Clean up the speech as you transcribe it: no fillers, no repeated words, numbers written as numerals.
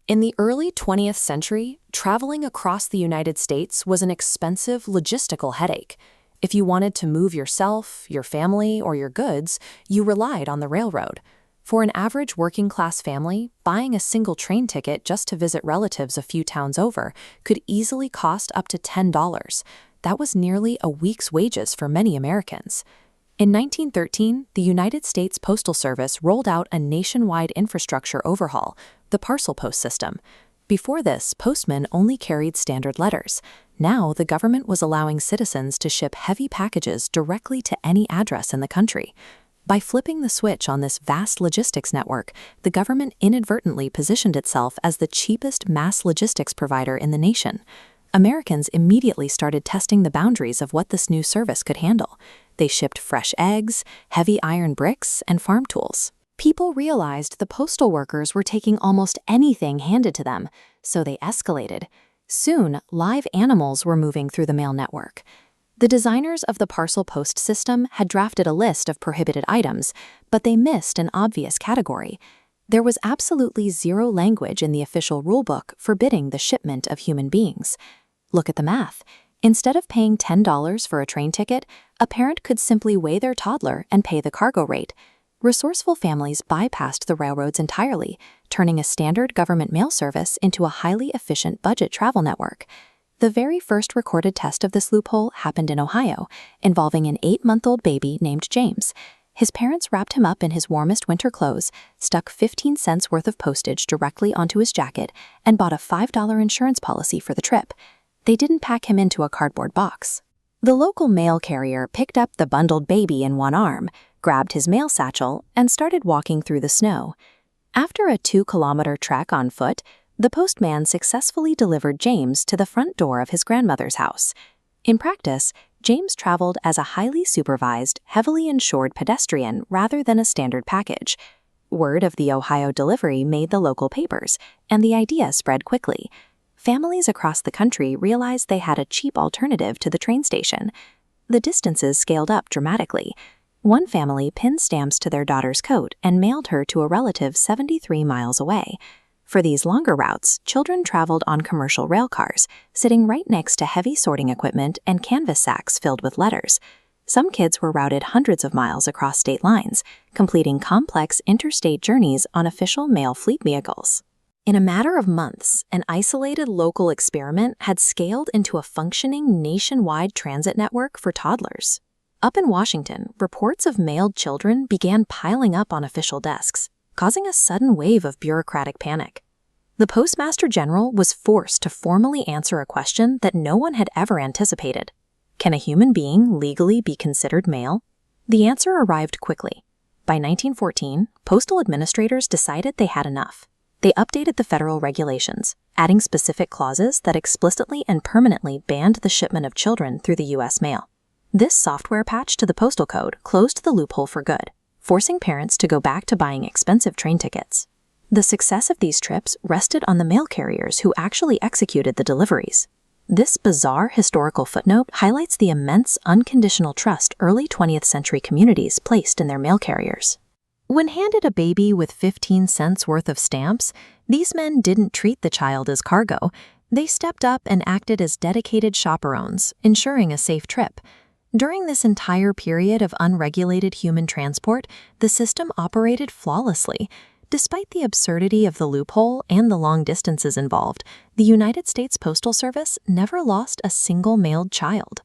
In the early 20th century, traveling across the United States was an expensive logistical headache. If you wanted to move yourself, your family, or your goods, you relied on the railroad. For an average working-class family, buying a single train ticket just to visit relatives a few towns over could easily cost up to $10. That was nearly a week's wages for many Americans. In 1913, the United States Postal Service rolled out a nationwide infrastructure overhaul, the parcel post system. Before this, postmen only carried standard letters. Now, the government was allowing citizens to ship heavy packages directly to any address in the country. By flipping the switch on this vast logistics network, the government inadvertently positioned itself as the cheapest mass logistics provider in the nation. Americans immediately started testing the boundaries of what this new service could handle. They shipped fresh eggs, heavy iron bricks, and farm tools. People realized the postal workers were taking almost anything handed to them, so they escalated. Soon, live animals were moving through the mail network. The designers of the parcel post system had drafted a list of prohibited items, but they missed an obvious category. There was absolutely zero language in the official rulebook forbidding the shipment of human beings. Look at the math. Instead of paying $10 for a train ticket, a parent could simply weigh their toddler and pay the cargo rate. Resourceful families bypassed the railroads entirely, turning a standard government mail service into a highly efficient budget travel network. The very first recorded test of this loophole happened in Ohio, involving an 8-month-old baby named James. His parents wrapped him up in his warmest winter clothes, stuck 15 cents worth of postage directly onto his jacket, and bought a $5 insurance policy for the trip. They didn't pack him into a cardboard box. The local mail carrier picked up the bundled baby in one arm, grabbed his mail satchel, and started walking through the snow. After a 2-kilometer trek on foot, the postman successfully delivered James to the front door of his grandmother's house. In practice, James traveled as a highly supervised, heavily insured pedestrian rather than a standard package. Word of the Ohio delivery made the local papers, and the idea spread quickly. Families across the country realized they had a cheap alternative to the train station. The distances scaled up dramatically. One family pinned stamps to their daughter's coat and mailed her to a relative 73 miles away. For these longer routes, children traveled on commercial rail cars, sitting right next to heavy sorting equipment and canvas sacks filled with letters. Some kids were routed hundreds of miles across state lines, completing complex interstate journeys on official mail fleet vehicles. In a matter of months, an isolated local experiment had scaled into a functioning nationwide transit network for toddlers. Up in Washington, reports of mailed children began piling up on official desks, causing a sudden wave of bureaucratic panic. The Postmaster General was forced to formally answer a question that no one had ever anticipated. Can a human being legally be considered mail? The answer arrived quickly. By 1914, postal administrators decided they had enough. They updated the federal regulations, adding specific clauses that explicitly and permanently banned the shipment of children through the U.S. mail. This software patch to the postal code closed the loophole for good, forcing parents to go back to buying expensive train tickets. The success of these trips rested on the mail carriers who actually executed the deliveries. This bizarre historical footnote highlights the immense unconditional trust early 20th century communities placed in their mail carriers. When handed a baby with 15 cents worth of stamps, these men didn't treat the child as cargo. They stepped up and acted as dedicated chaperones, ensuring a safe trip. During this entire period of unregulated human transport, the system operated flawlessly. Despite the absurdity of the loophole and the long distances involved, the United States Postal Service never lost a single mailed child.